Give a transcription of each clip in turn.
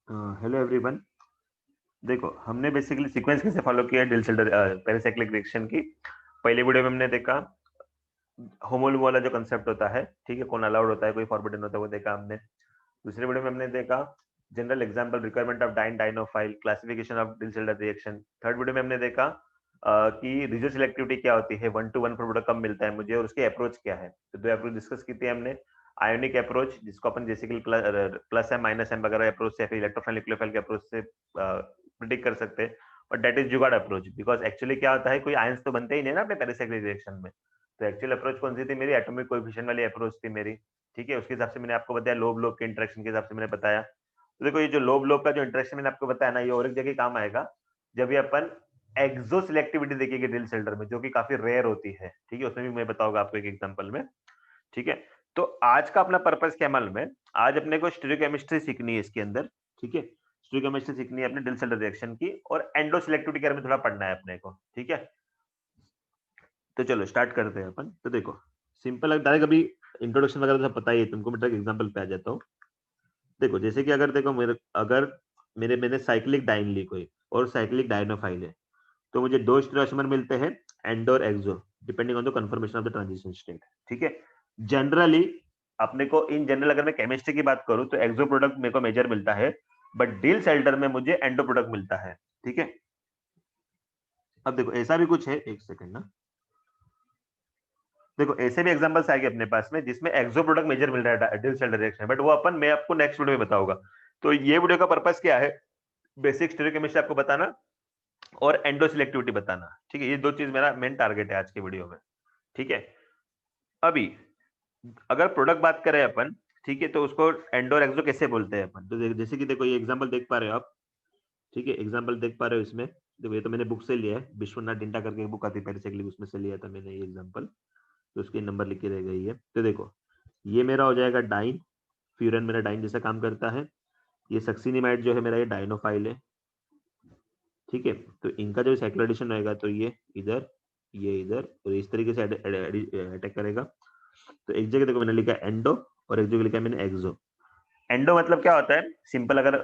Hello everyone. देखो हमने basically sequence कैसे फॉलो किया है डिल्सल्डर पेरिसाइक्लिक रिएक्शन की। पहले वीडियो में हमने देखा होमोलूम वाला जो कंसेप्ट होता है, ठीक है, कौन अलाउड होता है कोई फॉरबिडन होता है, वो देखा हमने। दूसरे वीडियो में हमने देखा general example requirement of dienophile classification of Diels Alder reaction. Third video में हमने देखा कि रिजिड सिलेक्टिविटी क्या होती है, 1 to 1 प्रोडक्ट कब मिलता है मुझे, और उसकी अप्रोच क्या है। तो दो अप्रोच डिस्कस की थी हमने। आयोनिक अप्रोच जिसको अपन basically plus M minus M वगैरह अप्रोच से, फिर इलेक्ट्रोफाइल न्यूक्लियोफाइल के अप्रोच से प्रिडिक्ट कर सकते हैं। और दैट इज जुगाड़ अप्रोच, बिकॉज एक्चुअली क्या होता है, कोई आयंस तो बनते ही नहीं ना अपने पेरिसाइक्लिक रिएक्शन में। तो एक्चुअल अप्रोच कौन सी थी मेरी, एटॉमिक कोएफिशिएंट वाली अप्रोच थी मेरी। ठीक है, उसके हिसाब से मैंने आपको बताया, लोब लोब के इंटरेक्शन के हिसाब से मैंने बताया। तो देखो ये जो लोब लोब का जो इंटरेक्शन मैंने आपको बताया ना, ये और एक जगह काम आएगा जब ये अपन एक्सो सिलेक्टिविटी देखेंगे ड्रिल शेल्डर में, जो कि काफी रेयर होती है। ठीक है, उसमें भी मैं बताऊंगा आपको एक एग्जांपल में। ठीक है, तो आज का अपना पर्पस क्या मालूम है, आज अपने को स्टीरियोकेमिस्ट्री सीखनी है इसके अंदर। ठीक है, स्टीरियोकेमिस्ट्री सीखनी है अपने ड्रिल शेल्डर रिएक्शन की, और एंडो सिलेक्टिविटी के बारे में थोड़ा पढ़ना है अपने को। ठीक है, तो चलो स्टार्ट करते हैं अपन। तो देखो सिंपल डायरेक्ट अभी इंट्रोडक्शन वगैरह तो पता ही है तुमको, मैं डायरेक्ट एग्जांपल पे आ जाता हूँ। देखो जैसे कि अगर देखो मेरे मैंने साइक्लिक डाइन ली कोई, और साइक्लिक डायनोफाइल है, तो मुझे दो स्टीरियोइसोमर मिलते हैं, एंडो और exo, depending on the conformation of the transition state. ठीक है, जनरली अपने को इन जनरल अगर मैं केमिस्ट्री की बात करूं तो एक्सो प्रोडक्ट मेरे को मेजर मिलता है, बट डील सेल्टर में मुझे एंडो प्रोडक्ट मिलता है। ठीक है, अब देखो ऐसा भी कुछ है, एक सेकंड ना। देखो ऐसे भी एग्जांपल्स आएंगे अपने पास में जिसमें एक्सो प्रोडक्ट मेजर मिल रहा है डील सेल्टर रिएक्शन, बट वो अपन मैं आपको नेक्स्ट वीडियो में बताऊंगा। तो ये वीडियो का पर्पस क्या है, बेसिक स्टीरियोकेमिस्ट्री आपको बताना और एंडो सिलेक्टिविटी बताना। ठीक है, ये दो चीज मेरा मेन टारगेट है आज के वीडियो में। ठीक है, अभी अगर प्रोडक्ट बात करें अपन, ठीक है, तो उसको एंडो और एक्सो कैसे बोलते हैं अपन, तो जैसे कि देखो ये एग्जांपल देख पा रहे हो आप। ठीक है, एग्जांपल देख पा रहे हो इसमें। देखो ये तो मैंने बुक से लिया है, विश्वनाथ डिंटा करके एक बुक आती है पेरिसाइक्लिक, उसमें से लिया था मैंने ये एग्जांपल। तो उसके नंबर लिख के रह गई है। तो देखो ये मेरा हो जाएगा डाइन, फ्यूरन मेरा डाइन जैसा काम करता है। ये सक्सिनिमाइड जो है मेरा, ये डाइनोफाइल है। ठीक है, तो इनका जो साइक्लोएडिशन रहेगा तो ये इधर और इस तरीके से अटैक करेगा। तो एक जगह देखो मैंने लिखा एंडो, और एक जगह लिखा मैंने एक्सो। एंडो मतलब क्या होता है, सिंपल अगर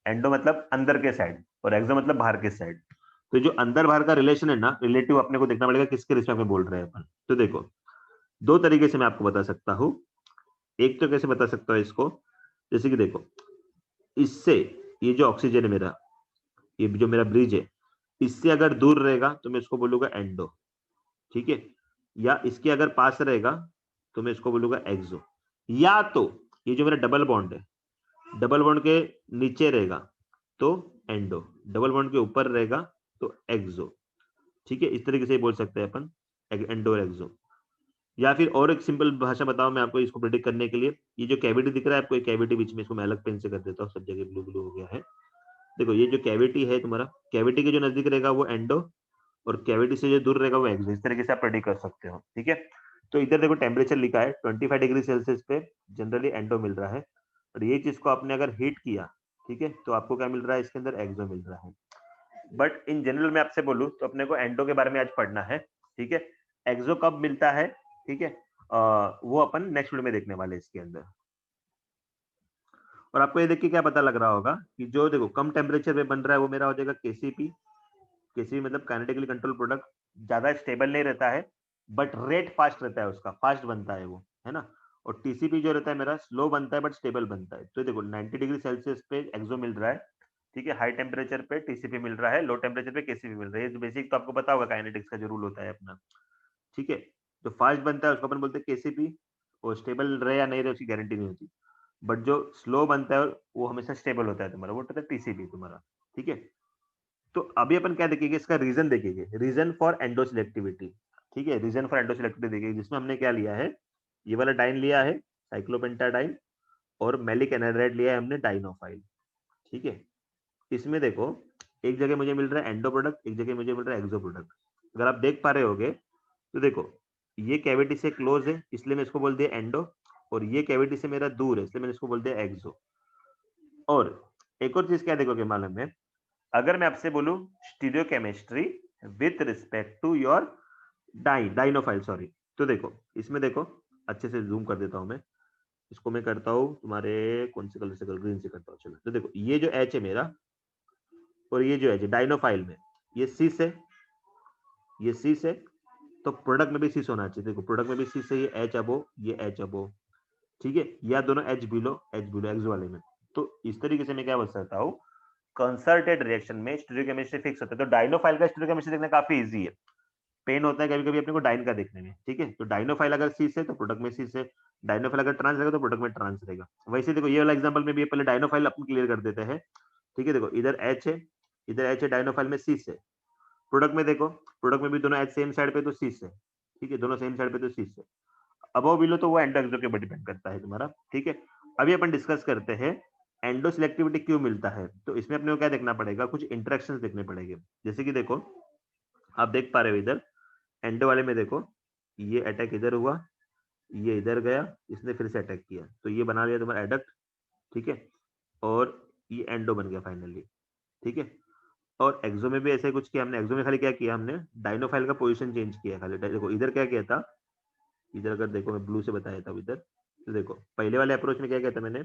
एंडो मतलब अंदर के साइड, और एक्सो मतलब बाहर के साइड। तो जो अंदर बाहर का रिलेशन है ना, रिलेटिव अपने को देखना पड़ेगा किसके रिस्पेक्ट में बोल रहे हैं अपन। तो देखो दो तरीके से मैं आपको बता सकता हूँ। एक तो कैसे बता सकता हूँ इसको, जैसे कि देखो इससे ये जो ऑक्सीजन है मेरा, ये जो मेरा ब्रिज है, इससे अगर दूर रहेगा तो मैं इसको बोलूंगा एंडो। ठीक है, या इसके अगर पास रहेगा तो मैं इसको बोलूंगा एक्सो। या तो ये जो मेरा डबल बॉन्ड है, डबल बॉन्ड के नीचे रहेगा तो एंडो, डबल बॉन्ड के ऊपर रहेगा तो एक्सो। ठीक है, इस तरीके से बोल सकते हैं अपन एंडो और एक्सो। या फिर और एक सिंपल भाषा बताऊं मैं आपको इसको प्रेडिक्ट करने के लिए, ये जो कैविटी दिख रहा है आपको, ये कैविटी बीच में, इसको मैं अलग पेन से कर देता हूँ, सब जगह ब्लू ब्लू हो गया है। देखो ये जो कैविटी है तुम्हारा, कैविटी के जो नजदीक रहेगा वो एंडो, और कैविटी से जो दूर रहेगा वो एक्सो। इस तरीके से आप प्रेडिक्ट कर सकते हो। ठीक है, तो इधर देखो टेम्परेचर लिखा है 25 डिग्री सेल्सियस पे जनरली एंडो मिल रहा है, और ये चीज को आपने अगर हीट किया, ठीक है, तो आपको क्या मिल रहा है, इसके अंदर एक्सो मिल रहा है। बट इन जनरल मैं आपसे बोलूं तो अपने को एंडो के बारे में आज पढ़ना है। ठीक है, एक्सो कब मिलता है, ठीक है, वो अपन नेक्स्ट वीडियो में देखने वाले हैं इसके अंदर। और आपको ये देख के क्या पता लग रहा होगा कि जो देखो कम टेम्परेचर पे बन रहा है वो मेरा हो जाएगा केसीपी। केसीपी मतलब काइनेटिकली कंट्रोल प्रोडक्ट, ज्यादा स्टेबल नहीं रहता है, बट रेट फास्ट रहता है उसका, फास्ट बनता है वो, है ना। और टीसीपी जो रहता है मेरा स्लो बनता है बट स्टेबल बनता है। तो देखो 90 डिग्री सेल्सियस पे एक्सो मिल रहा है, ठीक है, हाई टेम्परेचर पे टीसीपी मिल रहा है, लो टेम्परेचर पे केसीपी मिल रहा है। ये बेसिक तो आपको पता होगा काइनेटिक्स का जो रूल होता है अपना। ठीक है, जो फास्ट बनता है उसको अपन बोलते हैं केसीपी, और स्टेबल रहे या नहीं रहे उसकी गारंटी नहीं होती। बट जो स्लो बनता है वो हमेशा स्टेबल होता है तुम्हारा, वो होता है टीसीपी तुम्हारा। ठीक है, तो अभी अपन क्या देखेंगे, इसका रीजन देखेंगे, रीजन फॉर एंडोसिलेक्टिविटी। ठीक है, रीजन फॉर एंडोसिलेक्टिविटी देखेंगे, जिसमें हमने क्या लिया है, ये वाला डाइन लिया है साइक्लोपेंटाडाइन, और मैलिक एनहाइड्राइड लिया है हमने डाइनोफाइल। ठीक है, इसमें देखो एक जगह मुझे मिल रहा है एंडो प्रोडक्ट, एक जगह मुझे मिल रहा है एक्सो प्रोडक्ट। अगर आप देख पा रहे होगे तो देखो ये कैविटी से क्लोज है इसलिए मैं इसको बोल दिया एंडो, और ये कैविटी से मेरा दूर है इसलिए मैंने इसको बोल दिया एक्सो। और एक और चीज क्या देखोगे मालूम है, अगर मैं आपसे बोलूं stereochemistry with respect to your dienophile, sorry, तो देखो इसमें देखो अच्छे से जूम कर देता हूं मैं। इसको मैं करता हूँ तुम्हारे कौन से कलर से, कलर ग्रीन से करता हूँ। चलो तो देखो ये जो एच है मेरा और ये जो एच है डाइनोफाइल में, ये सिस है, ये सिस है, तो प्रोडक्ट में भी सिस होना चाहिए। देखो प्रोडक्ट में भी सिस है, ये एच अबो, ये एच अबो, ठीक है, या दोनों एच बिलो एक्स वाले में। तो इस तरीके से मैं क्या बता सकता हूँ, कंसर्टेड रिएक्शन में स्टीरियोकेमिस्ट्री फिक्स होता है। तो डाइनोफाइल का स्टीरियोकेमिस्ट्री देखना काफी इजी है। पेन होता है कभी कभी अपने को डाइन का देखने में, ठीक है। तो डाइनोफाइल अगर सीस है तो प्रोडक्ट में सीस है, डाइनोफाइल अगर ट्रांस रहेगा तो प्रोडक्ट में ट्रांस रहेगा। वैसे देखो ये वाला एग्जांपल में भी पहले डाइनोफाइल अपन क्लियर कर देते हैं, ठीक है। देखो इधर एच है, इधर एच है, डाइनोफाइल में सीस है। प्रोडक्ट में देखो, प्रोडक्ट में भी दोनों एच सेम साइड पे तो सीस है, ठीक है, दोनों सेम साइड पे तो सीस है। अबव बिलो तो वो एंडो एक्सो के ऊपर डिपेंड करता है तुम्हारा, ठीक है। अभी अपन डिस्कस करते हैं एंडो सिलेक्टिविटी क्यों मिलता है। तो इसमें अपने को क्या देखना पड़ेगा, कुछ इंटरेक्शंस देखने पड़ेंगे। जैसे कि देखो आप देख पा रहे हो इधर एंडो वाले में देखो, ये अटैक इधर हुआ, ये इधर गया, इसने फिर से अटैक किया, तो ये बना लिया तुम्हारा एडक्ट, ठीक है, और ये एंडो बन गया फाइनली, ठीक है। और एक्सो में भी ऐसे कुछ किया हमने। एक्सो में खाली क्या किया हमने, डाइनोफाइल का पोजीशन चेंज किया खाली। देखो इधर क्या किया था, इधर अगर देखो मैं ब्लू से बताया था इधर, तो देखो पहले वाले अप्रोच में क्या किया था मैंने,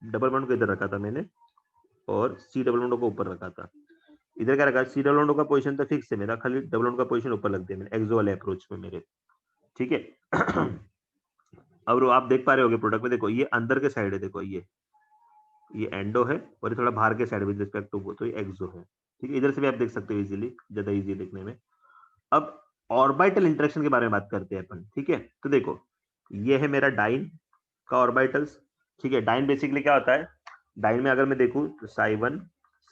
डबल बॉन्ड को इधर रखा था मैंने और सी डबल बॉन्ड को ऊपर रखा था। इधर क्या रखा, सी डबल बॉन्ड का पोजीशन तो फिक्स है मेरा, खाली डबल बॉन्ड का पोजीशन ऊपर लग दिया मैंने एक्सो वाले अप्रोच में मेरे, ठीक है। अब आप देख पा रहे होगे प्रोडक्ट में, देखो ये अंदर के साइड है, देखो ये एंडो है और ये थोड़ा बाहर के साइड विद रिस्पेक्ट टू वो, तो ये एक्सो है, ठीक है। इधर से भी आप देख सकते हो इजीली, ज्यादा इजी देखने में। अब ऑर्बिटल इंटरेक्शन के बारे में बात करते हैं अपन, ठीक है। तो देखो ये है मेरा डाइन का ऑर्बिटल्स, ठीक है। डाइन बेसिकली क्या होता है, डाइन में अगर मैं देखूं तो साई वन,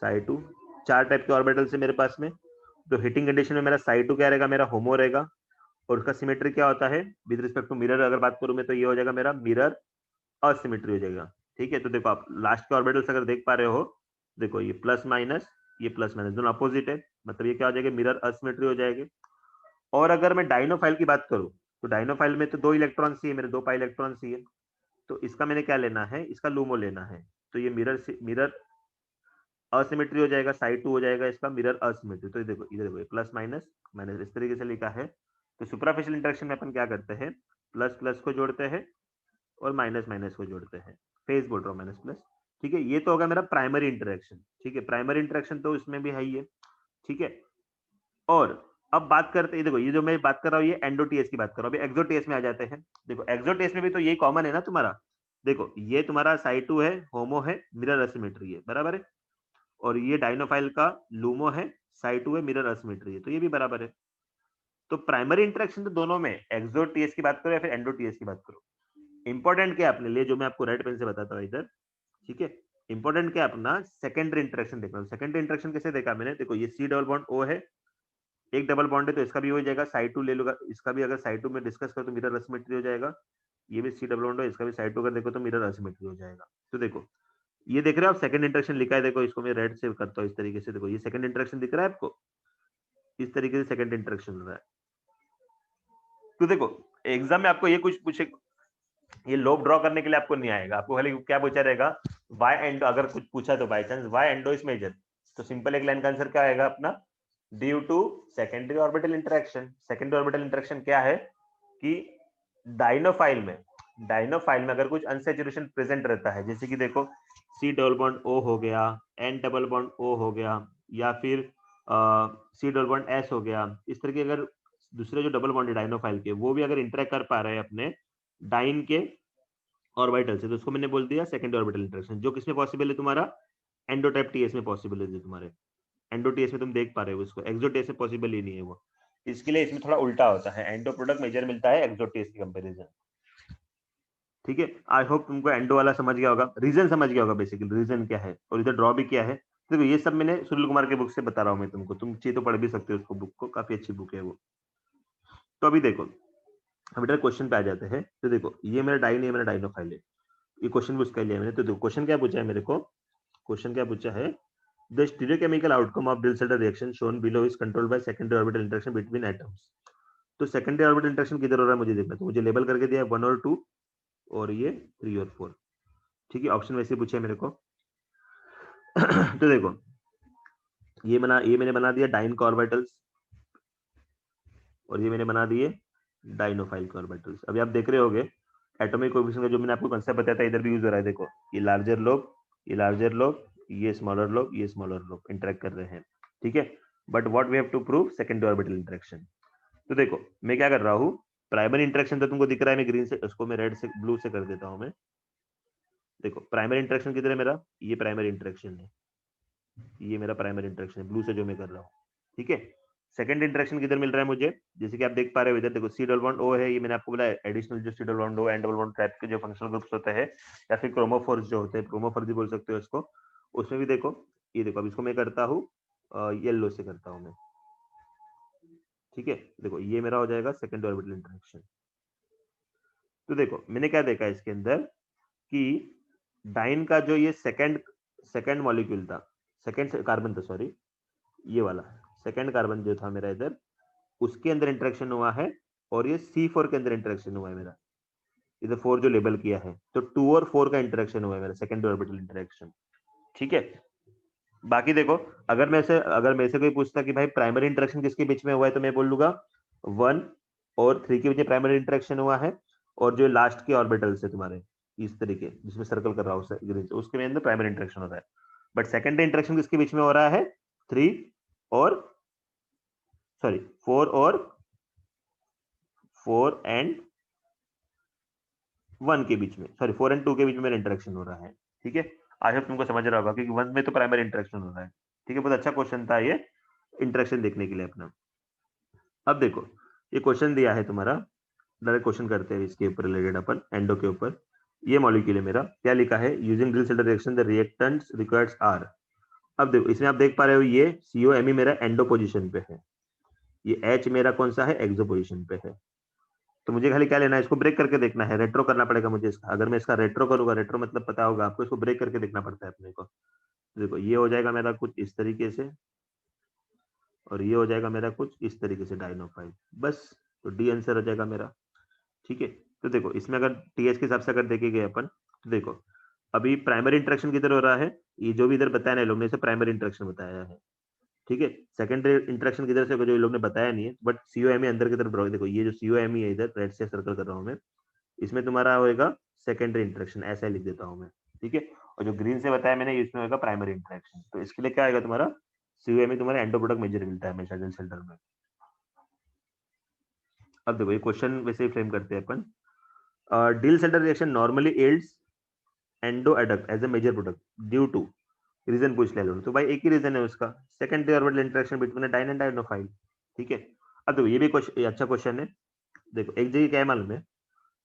साई टू, चार टाइप के ऑर्बिटल्स है मेरे पास में। तो हिटिंग कंडीशन में मेरा साई टू क्या रहेगा, मेरा होमो रहेगा, और उसका सिमेट्री क्या होता है विद रिस्पेक्ट टू मिरर अगर बात करूं मैं, तो ये हो जाएगा मेरा मिरर असिमेट्री हो जाएगा, ठीक है। तो देखो आप लास्ट के ऑर्बिटल्स अगर देख पा रहे हो, देखो ये प्लस माइनस, ये प्लस माइनस दोनों अपोजिट है, मतलब ये क्या हो जाएगा, मिरर असिमेट्री हो जाएगी। और अगर मैं डाइनोफाइल की बात करूं, तो डाइनोफाइल में तो दो इलेक्ट्रॉन ही है मेरे, दो पाई इलेक्ट्रॉन ही है। तो इसका मैंने क्या लेना है, इसका लूमो लेना है। तो ये मिरर असिमेट्री हो जाएगा, साइड टू हो जाएगा इसका मिरर असिमेट्री। तो ये देखो इधर देखो प्लस माइनस माइनस इस तरीके से लिखा है। तो सुपरफिशियल इंटरेक्शन में अपन क्या करते हैं, प्लस प्लस को जोड़ते हैं और माइनस माइनस को जोड़ते हैं, फेज बोल रहा हूँ माइनस प्लस, ठीक है। ये तो होगा मेरा प्राइमरी इंटरेक्शन, ठीक है। प्राइमरी इंटरेक्शन तो इसमें भी है ही है, ठीक है। और अब बात करते हैं, देखो ये जो मैं बात कर रहा हूँ ये एंडोटीएस की बात कर रहा हूँ। अभी एक्सोटीएस में आ जाते हैं। देखो एक्सोटीएस में भी तो यही कॉमन है ना तुम्हारा, देखो ये तुम्हारा साइड टू है, होमो है, मिरर असिमेट्री है, बराबर है। और ये डाइनोफाइल का लूमो है, साइड टू है, मिरर असिमेट्री है, तो ये भी बराबर है। तो प्राइमरी इंटरेक्शन तो दोनों में, एक्सोटीएस की बात करो या फिर एंडोटीएस की बात करो, इंपॉर्टेंट क्या है अपने लिए, जो मैं आपको रेड पेन से बताता हूँ इधर, ठीक है। इंपॉर्टेंट क्या है अपना, सेकेंडरी इंटरेक्शन देखना। सेकेंडरी इंटरेक्शन कैसे देखा मैंने, देखो ये सी डबल बॉन्ड ओ है, एक डबल बॉन्ड है तो इसका भी हो जाएगा, साइड टू ले लूंगा, इसका भी अगर साइड टू में डिस्कस करो तो मिरर असिमेट्री हो जाएगा। ये भी सी डबल बॉन्ड है, इसका भी साइड टू अगर देखो तो मिरर असिमेट्री हो जाएगा। तो देखो ये देख रहे हो आप, सेकंड इंटरेक्शन लिखा है, देखो इसको मैं रेड से करता हूँ इस तरीके से, देखो ये सेकंड इंटरेक्शन दिख रहा है आपको, इस तरीके से सेकंड इंटरेक्शन हो रहा है। तो देखो एग्जाम में आपको ये कुछ पूछे, ये लोब ड्रॉ करने के लिए आपको नहीं आएगा, आपको खाली क्या पूछा रहेगा, वाई एंडो, अगर कुछ पूछा तो by chance why endo is major, तो सिंपल एक लाइन का आंसर क्या आएगा अपना, due to secondary orbital interaction. Secondary orbital interaction क्या है कि डाइनोफाइल में अगर कुछ अनसैचुरेशन प्रेजेंट रहता है, जैसे कि देखो सी डबल बॉन्ड ओ हो गया, एन डबल बॉन्ड ओ हो गया, या फिर सी डबल बॉन्ड एस हो गया, इस तरह के अगर दूसरे जो डबल बॉन्ड है डाइनोफाइल के, वो भी अगर इंटरेक्ट कर पा रहे हैं अपने डाइन के ऑर्बिटल से, तो उसको मैंने बोल दिया सेकेंडरी ऑर्बिटल इंटरेक्शन। जो किसमें पॉसिबल है तुम्हारा, एंडोटाइप टीएस में पॉसिबल है, तुम्हारे एंडोटीएस में तुम देख पा रहे हो उसको, एक्सोटीएस में पॉसिबल ही नहीं है वो। इसके लिए इसमें थोड़ा उल्टा होता है, एंडो प्रोडक्ट मेजर मिलता है एक्सोटीएस की कंपैरिजन, ठीक है। आई होप तुमको एंडो वाला समझ गया होगा, रीजन समझ गया होगा, बेसिकली रीजन क्या है और इधर ड्रॉ भी किया है। देखो ये सब मैंने सुनील कुमार के बुक से बता रहा हूँ मैं तुमको, तुम चाहिए तो पढ़ भी सकते हो उसको, बुक को, काफी अच्छी बुक है वो। तो अभी देखो हम इधर क्वेश्चन पे आ जाते हैं। तो देखो ये मेरा डाइन, ये मेरा डाइनोफाइल है, ये क्वेश्चन भी उसका लिया मैंने। तो देखो क्वेश्चन क्या पूछा है मेरे को, क्वेश्चन क्या पूछा है, the stereochemical outcome of Diels Alder reaction shown below is controlled by secondary orbital interaction between atoms. तो सेकेंडरी ऑर्बिटल इंटरेक्शन किधर हो रहा है मुझे देखना, तो मुझे लेबल करके दिया है 1 और 2 और ये 3 और 4, ठीक है। ऑप्शन वैसे पूछे मेरे को। तो देखो ये मैंने बना दिया डाइन का ऑर्बिटल्स, और ये मैंने बना दिए डाइनोफाइल के ऑर्बिटल्स। अभी आप देख रहे होगे एटॉमिक कोएफिशिएंट का जो मैंने आपको कंसेप्ट बताया था इधर भी यूज हो रहा है। देखो ये लार्जर लोब, ये लार्जर लोब, ये स्मॉलर लोब, ये स्मॉलर लोब इंटरेक्ट कर रहे हैं, ठीक है। But what we have to prove, secondary orbital interaction. तो देखो मैं क्या कर रहा हूँ, प्राइमरी इंटरेक्शन तो तुमको दिख रहा है, मैं ग्रीन से उसको मैं रेड से ब्लू से कर देता हूँ मैं। देखो प्राइमरी इंटरेक्शन किधर है मेरा, ये प्राइमरी इंटरेक्शन है, ये मेरा प्राइमरी इंटरेक्शन है ब्लू से जो मैं कर रहा हूँ, ठीक है। सेकंड इंटरेक्शन किधर मिल रहा है मुझे, जैसे कि आप देख पा रहे हो इधर देखो सी डबल बॉन्ड ओ है, ये मैंने आपको बोला एडिशनल जो C double bond O and double bond type के जो फंक्शनल ग्रुप्स होते हैं या फिर क्रोमोफोर्स जो होते हैं, क्रोमोफोर्स भी बोल सकते हो इसको, उसमें भी देखो ये देखो अब इसको मैं करता हूँ येलो से करता हूँ मैं, ठीक है। देखो ये मेरा हो जाएगा सेकंड ऑर्बिटल इंटरेक्शन। तो देखो मैंने क्या देखा इसके अंदर कि डाइन का जो ये सेकंड सेकंड मॉलिक्यूल था, सेकंड कार्बन था सॉरी, ये वाला सेकंड कार्बन जो था मेरा इधर, उसके अंदर इंटरेक्शन हुआ है और ये C4 के अंदर इंटरेक्शन हुआ है मेरा, इधर 4 जो लेबल किया है, तो 2 और 4 का इंटरेक्शन हुआ है मेरा सेकंड ऑर्बिटल इंटरेक्शन, ठीक है। बाकी देखो अगर मेरे से कोई पूछता कि भाई प्राइमरी इंटरेक्शन किसके बीच में हुआ है, तो मैं बोल लूंगा 1 और 3 के बीच में प्राइमरी इंटरेक्शन हुआ है, और जो लास्ट के ऑर्बिटल से तुम्हारे इस तरीके जिसमें सर्कल कर रहा हूँ ग्रीन से, उसके अंदर प्राइमरी इंटरेक्शन हो रहा है। बट सेकेंडरी इंटरेक्शन किसके बीच में हो रहा है, 3 और सॉरी 4 एंड 1 के बीच में, सॉरी 4 एंड 2 के बीच में मेरा इंटरेक्शन हो रहा है, ठीक है। आई होप तुमको समझ रहा होगा क्योंकि 1 में तो प्राइमरी इंटरेक्शन हो रहा है, ठीक है। बहुत अच्छा क्वेश्चन था ये इंटरेक्शन देखने के लिए अपना। अब देखो ये क्वेश्चन दिया है तुम्हारा, डायरेक्ट क्वेश्चन करते हैं इसके ऊपर रिलेटेड अपन एंडो के ऊपर। ये मॉलिक्यूल है मेरा, क्या लिखा है, using Diels Alder reaction the reactants requires are. अब देखो इसमें आप देख पा रहे हो ये COMe मेरा एंडो पोजीशन पे है, ये H मेरा कौन सा है, एक्सो पोजीशन पे है। तो मुझे खाली क्या लेना है, इसको ब्रेक करके देखना है, रेट्रो करना पड़ेगा मुझे इसका। अगर मैं इसका रेट्रो करूंगा, रेट्रो मतलब पता होगा आपको, इसको ब्रेक करके देखना पड़ता है अपने को। देखो ये हो जाएगा मेरा कुछ इस तरीके से, और ये हो जाएगा मेरा कुछ इस तरीके से डाइनोफाइल, बस। तो डी आंसर हो जाएगा मेरा, ठीक है। तो देखो इसमें अगर TH के हिसाब से अगर देखे गए अपन, तो देखो अभी प्राइमरी इंटरेक्शन किधर हो रहा है, ये जो भी इधर बताया ना लोग ने, इसे प्राइमरी इंटरेक्शन बताया है, ठीक है। सेकेंडरी इंटरेक्शन किधर से, जो ये लोग ने बताया नहीं है, बट COMe अंदर की तरफ देखो, ये जो COMe है इधर रेड से सर्कल कर रहा हूँ मैं, इसमें तुम्हारा होएगा सेकेंडरी इंटरेक्शन, ऐसा लिख देता हूँ मैं, ठीक है। और जो ग्रीन से बताया मैंने इसमें होगा प्राइमरी इंटरेक्शन। तो इसके लिए क्या आएगा तुम्हारा, COMe तुम्हारा एंडो प्रोडक्ट मेजर मिलता है हमेशा जेल सेंटर में। अब देखो ये क्वेश्चन वैसे ही फ्रेम करते हैं अपन, Diels Alder reaction normally yields endo adduct as a major product due to, reason पूछ लिया लोग, तो भाई एक ही रीजन है उसका, secondary orbital interaction between diene and dienophile, ठीक है। अब देखो ये भी क्वेश्चन अच्छा क्वेश्चन है। देखो एक जगह क्या है मालूम है,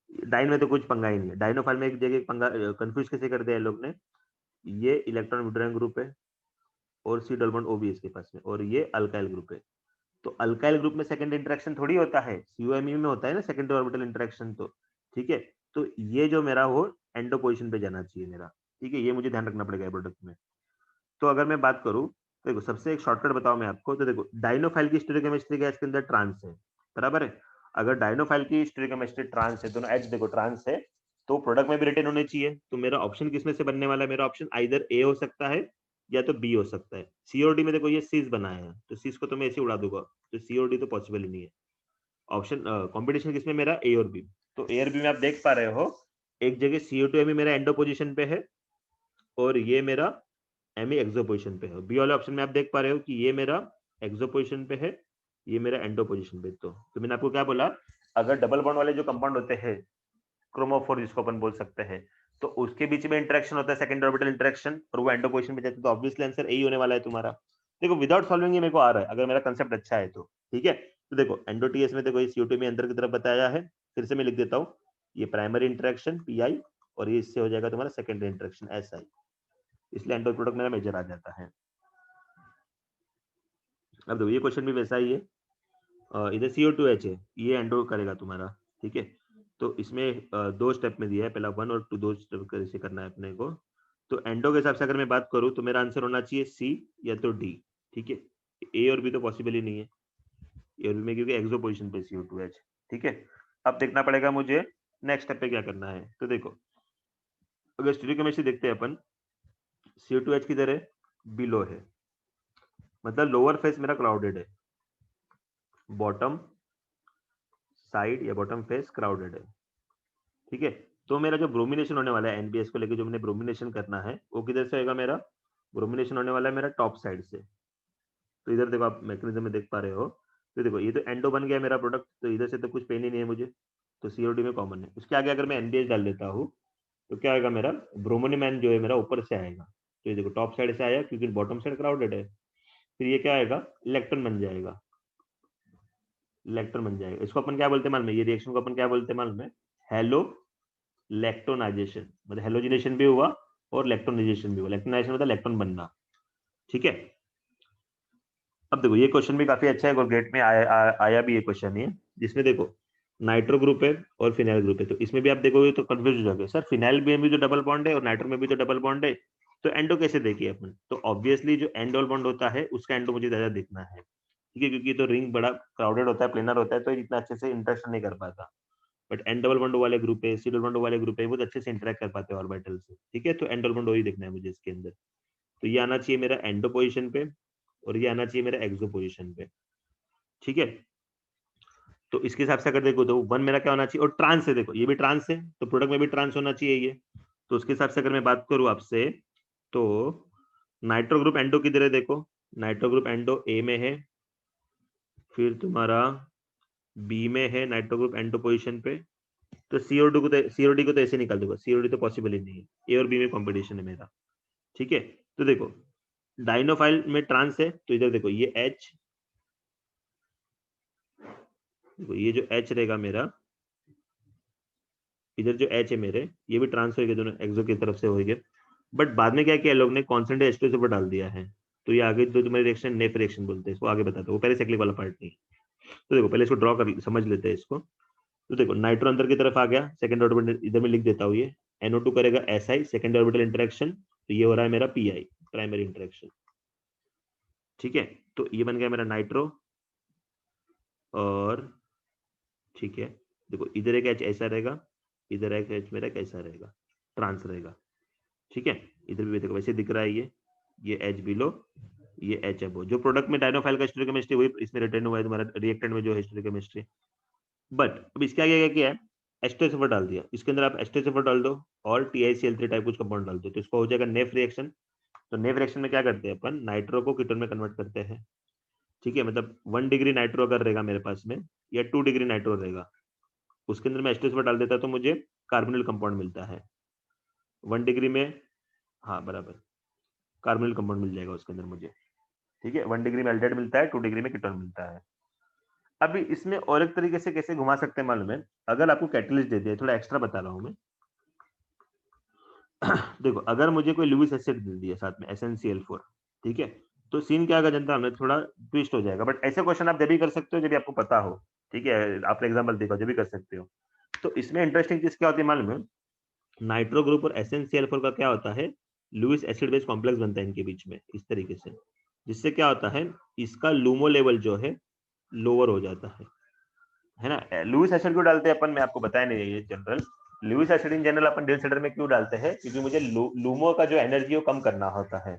डाइन में तो कुछ पंगा ही नहीं है, डाइनोफाइल में एक जगह पंगा कंफ्यूज कैसे कर दिया है लोग ने, ये इलेक्ट्रॉन विड्रॉइंग ग्रुप है और C डबल बॉन्ड O भी इसके पास में, और ये अल्काइल ग्रुप है। तो अल्काइल ग्रुप में सेकंड इंटरेक्शन थोड़ी होता है, COMe में होता है ना सेकंडरी ऑर्बिटल इंटरेक्शन, तो ठीक है। तो ये जो मेरा हो एंडो पोजीशन पे जाना चाहिए मेरा, ठीक है। ये मुझे ध्यान रखना पड़ेगा प्रोडक्ट में। तो अगर मैं बात करूं, तो देखो सबसे एक शॉर्टकट बताओ मैं आपको, तो देखो डाइनोफाइल की स्टीरियोकेमिस्ट्री क्या है, इसके अंदर ट्रांस है, बराबर है। अगर डाइनोफाइल की स्टीरियोकेमिस्ट्री ट्रांस है, दोनों एच देखो ट्रांस है, तो प्रोडक्ट में भी रिटेन होने चाहिए। तो मेरा ऑप्शन किसमें से बनने वाला है, मेरा ऑप्शन आइदर ए हो सकता है या तो बी हो सकता है। सी और डी में देखो ये सीज बनाया है, तो सीज को तो मैं ऐसे उड़ा दूंगा, तो सी और डी तो पॉसिबल ही नहीं है। ऑप्शन कॉम्पिटिशन किसमें मेरा, ए और बी। तो ए और बी में आप देख पा रहे हो, एक जगह CO2 मेरा एंडो पोजिशन पे है, और ये मेरा एमी एक्सो पोजिशन पे है। बी वाले ऑप्शन में आप देख पा रहे हो कि ये मेरा एक्सो पोजिशन पे है, ये मेरा एंडो पोजिशन पे। तो मैंने आपको क्या बोला, अगर डबल बॉन्ड वाले जो कंपाउंड होते हैं, क्रोमोफोर जिसको अपन बोल सकते हैं, तो उसके बीच में इंटरेक्शन होता है सेकंड ऑर्बिटल इंटरेक्शन, और वो एंडो पोजिशन पे जाते हैं, तो ऑब्वियसली आंसर ए ही होने वाला है तुम्हारा। देखो विदाउट सॉल्विंग ये मेरे को आ रहा है, अगर मेरा कंसेप्ट अच्छा है तो, ठीक है। तो देखो एंडोटीएस में देखो ये CO2 में अंदर की तरफ बताया है, फिर से मैं लिख देता हूँ, ये प्राइमरी इंटरेक्शन PI, और ये इससे हो जाएगा तुम्हारा सेकेंडरी इंटरेक्शन SI, इसलिए एंडो प्रोडक्ट मेरा मेजर आ जाता है। अब देखो ये क्वेश्चन भी वैसा ही है, इधर CO2H है, ये एंडो करेगा तुम्हारा, ठीक है। तो इसमें दो स्टेप में दिया है, पहला 1 और 2, दो स्टेप कैसे करना है अपने को। तो एंडो के हिसाब से अगर मैं बात करूं, तो मेरा आंसर होना चाहिए C या तो D, ठीक है। A और B तो पॉसिबल ही नहीं है, ए और बी में, क्योंकि एक्सो पोजिशन पे CO2H, ठीक है। अब देखना पड़ेगा मुझे नेक्स्ट स्टेप पे क्या करना है। तो देखो अगर स्टीरियोकेमिस्ट्री देखते हैं अपन, CO2H किधर है, बिलो है, मतलब लोअर फेस मेरा क्राउडेड है, बॉटम साइड या बॉटम फेस क्राउडेड है, ठीक है। तो मेरा जो ब्रोमिनेशन होने वाला है एनबीएस को लेके, जो मैंने ब्रोमिनेशन करना है वो किधर से होगा, मेरा ब्रोमिनेशन होने वाला है मेरा टॉप साइड से। तो इधर देखो आप मैकेनिज्म में देख पा रहे हो, तो देखो ये तो एंडो बन गया मेरा प्रोडक्ट, तो इधर से तो कुछ पेन ही नहीं है मुझे, तो सीओडी में कॉमन है। उसके आगे अगर मैं एनबीएस डाल देता हूँ तो क्या आएगा, मेरा ब्रोमोनियम जो है मेरा ऊपर से आएगा, तो ये देखो टॉप साइड से आया क्योंकि बॉटम साइड क्राउडेड है। फिर ये क्या आएगा, इलेक्ट्रॉन बन जाएगा, इलेक्ट्रॉन बन जाएगा। इसको अपन क्या बोलते हैं मालूम है, ये रिएक्शन को अपन क्या बोलते हैं मालूम है, हेलो इलेक्ट्रोनाइजेशन, मतलब हेलोजिनेशन भी हुआ और इलेक्ट्रोनाइजेशन भी हुआ। इलेक्ट्रोनाइजेशन मतलब इलेक्ट्रॉन बनना, ठीक है। अब देखो ये क्वेश्चन भी काफी अच्छा है, गोलगेट में आया भी ये क्वेश्चन है, जिसमें देखो नाइट्रो ग्रुप है और फिनाइल ग्रुप है। तो इसमें भी आप देखोगे तो कंफ्यूज हो जाओगे, सर फिनाइल में भी तो डबल बॉन्ड है और नाइट्रो में भी तो डबल बॉन्ड है, तो एंडो कैसे देखिए अपन। तो ऑब्वियसली जो एंड डबल बॉन्ड होता है उसका एंडो मुझे ज्यादा दिखना है, ठीक है, क्योंकि तो रिंग बड़ा क्राउडेड होता है, प्लेनर होता है, तो इतना अच्छे से इंटरेक्शन नहीं कर पाता। बट एन डबल बॉन्ड वाले ग्रुप है, सी डबल बॉन्ड वाले ग्रुप है, बहुत अच्छे से इंटरेक्ट कर पाते हैं ऑर्बिटल से, ठीक है। तो एन डबल बॉन्ड वही देखना है मुझे इसके अंदर। तो ये आना चाहिए मेरा एंडो पोजिशन पे और ये आना चाहिए मेरा एक्सो पोजिशन पे, ठीक है। तो इसके हिसाब से अगर देखो तो वन मेरा क्या होना चाहिए, और ट्रांस है, देखो ये भी ट्रांस है तो प्रोडक्ट में भी ट्रांस होना चाहिए ये। तो उसके हिसाब से अगर मैं बात करूं आपसे, तो नाइट्रो ग्रुप एंडो किधर है, देखो नाइट्रो ग्रुप एंडो ए में है, फिर तुम्हारा बी में है नाइट्रो ग्रुप एंडो पोजिशन पे। तो सीओडी को तो ऐसे निकाल दूंगा, सीओडी तो पॉसिबल ही नहीं है, ए और बी में कॉम्पिटिशन है मेरा, ठीक है। तो देखो डाइनोफाइल में ट्रांस है, तो इधर देखो ये एच, देखो ये जो एच रहेगा मेरा, इधर जो एच है मेरे, ये भी ट्रांस होगा, दोनों एक्सो की तरफ से होंगे। बट बाद में क्या किया लोग ने, कॉन्सेंट्रेट एच2 से ऊपर डाल दिया है, तो ये आगे जो तुम्हारे रिएक्शन नेफ रिएक्शन बोलते हैं, इसको आगे बताता हूँ, वो पहले साइक्लिक वाला पार्ट नहीं। तो देखो पहले इसको ड्रॉ कर समझ लेते हैं इसको। तो देखो नाइट्रो अंदर की तरफ आ गया, सेकंड ऑर्बिटल इधर में लिख देता हूँ, ये NO2 करेगा SI सेकंड ऑर्बिटल इंटरेक्शन, तो ये हो रहा है मेरा PI प्राइमरी इंटरेक्शन, ठीक है। तो ये बन गया मेरा नाइट्रो, और ठीक है देखो इधर एक एच ऐसा रहेगा, इधर एक एच मेरा कैसा रहेगा, ट्रांस रहेगा, ठीक है। इधर भी देखो वैसे दिख रहा है, ये एच बिलो, ये एच अबो। जो प्रोडक्ट में डायनोफाइल का स्टोइकोमेस्ट्री वही इसमें रिटर्न हुआ है तुम्हारा रिएक्टेंट में जो है स्टोइकोमेस्ट्री। बट अब इसके आगे क्या किया है, एस्टर डाल दिया, इसके अंदर आप एस्टर डाल दो और TiCl3 टाइप कुछ कंपाउंड डाल दो, तो इसको हो जाएगा नेफ रिएक्शन। तो नेफ रिएक्शन में क्या करते हैं अपन, नाइट्रो को कीटोन में कन्वर्ट करते हैं, ठीक है। मतलब 1 डिग्री नाइट्रो अगर रहेगा मेरे पास में, या 2 डिग्री नाइट्रो रहेगा, उसके अंदर मैं एस्टर डाल देता तो मुझे कार्बोनिल कंपाउंड मिलता है 1 डिग्री में, हाँ बराबर, कार्बोनिल कंपाउंड मिल जाएगा उसके अंदर मुझे, ठीक है। 1 डिग्री में एल्डेड मिलता है, 2 डिग्री में कीटोन मिलता है। अभी इसमें और एक तरीके से कैसे घुमा सकते हैं मालूम है, अगर आपको कैटलिस्ट दे दिया, थोड़ा एक्स्ट्रा बता रहा हूं मैं। देखो अगर मुझे कोई लुइस एसिड दे दिया साथ में SnCl4, ठीक है, तो सीन क्या होगा जनता में थोड़ा ट्विस्ट हो जाएगा। बट ऐसे क्वेश्चन आप जब भी कर सकते हो जब भी आपको पता हो, ठीक है, आपने एग्जाम्पल देखा जब भी कर सकते हो। तो इसमें इंटरेस्टिंग चीज क्या होती है मालूम है, नाइट्रो ग्रुप और SnCl4 का क्या होता है, लुइस एसिड बेस कॉम्प्लेक्स बनता है इनके बीच में इस तरीके से, जिससे क्या होता है, इसका लूमो लेवल जो है लोअर हो जाता है ना। लुइस एसिड क्यों डालते हैं अपन, मैं आपको बताया नहीं, ये general Lewis acid in general upon Diels Alder में क्यों डालते हैं, क्योंकि मुझे लूमो का जो एनर्जी वो कम करना होता है।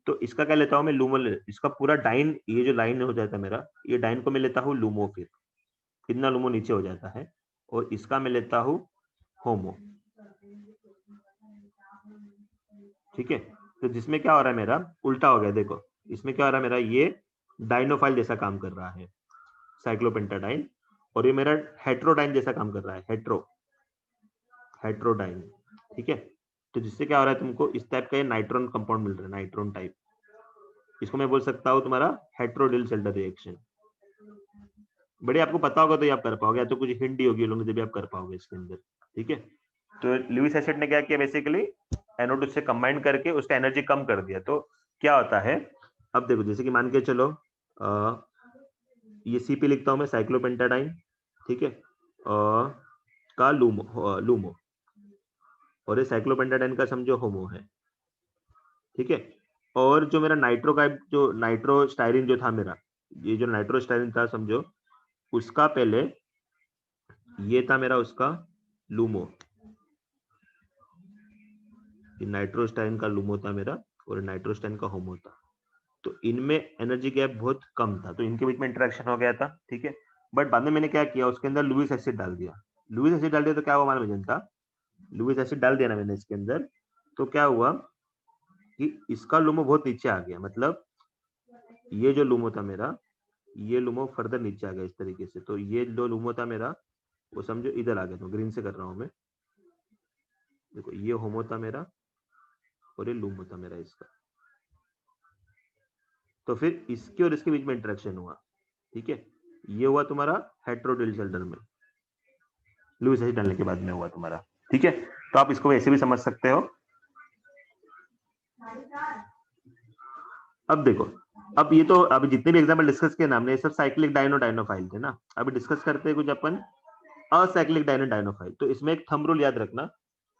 तो इसका क्या लेता हूँ मैं, लूमो इसका पूरा डाइन, ये जो लाइन हो जाता है मेरा, ये डाइन को मैं लेता हूँ लूमो, फिर कितना लूमो नीचे हो जाता है, और इसका मैं लेता हूँ होमो, ठीक है। तो जिसमें क्या हो रहा है मेरा उल्टा हो गया, देखो इसमें क्या हो रहा है मेरा, ये डाइनोफाइल जैसा काम कर रहा है साइक्लोपेंटाडाइन, और ये मेरा हेट्रोडाइन जैसा काम कर रहा है, हेट्रोडाइन, ठीक है। तो जिससे क्या हो रहा है, तुमको इस टाइप का ये नाइट्रोन कंपाउंड मिल रहा है, नाइट्रोन टाइप, इसको मैं बोल सकता हूँ तुम्हारा हेट्रोडिल सेल्डर रिएक्शन। बड़े आपको पता होगा तो ये आप कर पाओगे, या तो कुछ हिंट ही होगी लोगों ने जब भी आप कर पाओगे इसके अंदर, ठीक है। तो लुइस एसिड ने क्या किया, बेसिकली NO2 से कंबाइन करके उसका एनर्जी कम कर दिया। तो क्या होता है, अब देखो जैसे कि मान के चलो ये CP लिखता हूं मैं साइक्लोपेंटाडाइन, ठीक है, का लूमो, और ये साइक्लोपेंटाडाइन का समझो होमो है, ठीक है। और जो मेरा नाइट्रो का जो नाइट्रो स्टाइरिन जो था मेरा, ये जो नाइट्रो स्टाइरिन था समझो, उसका पहले ये था मेरा उसका लूमो, नाइट्रोस्टाइन का लूमो था मेरा और नाइट्रोस्टाइन का होमो था। तो इनमें एनर्जी गैप बहुत कम था, तो इनके बीच में इंटरेक्शन हो गया था, ठीक है। बट बाद में मैंने क्या किया, उसके अंदर लुइस एसिड डाल दिया, लुइस एसिड डाल दिया तो क्या हुआ हमारा जनता, लुइस एसिड डाल दिया ना मैंने इसके अंदर, तो क्या हुआ कि इसका लुमो बहुत नीचे आ गया, मतलब ये जो लुमो था मेरा, ये लुमो फर्दर नीचे आ गया इस तरीके से, तो ये जो लुमो था मेरा वो समझो इधर आ गया, तो ग्रीन से कर रहा हूं मैं, देखो ये होमो था मेरा और ये लुमो था मेरा इसका, तो फिर इसके और इसके बीच में इंटरेक्शन हुआ, ठीक है, ये हुआ तुम्हारा हेट्रोडिल शोल्डर में, लुइस एसिड डालने के बाद में हुआ तुम्हारा, ठीक है, तो आप इसको ऐसे भी समझ सकते हो। अब देखो, अब ये तो अभी जितने भी एग्जाम्पल डिस्कस किए ना हमने, ये सब साइक्लिक डायनो डायनोफाइल थे ना, अभी डिस्कस करते हैं कुछ अपन असाइक्लिक डायनो डायनोफाइल। तो इसमें एक थंब रूल याद रखना,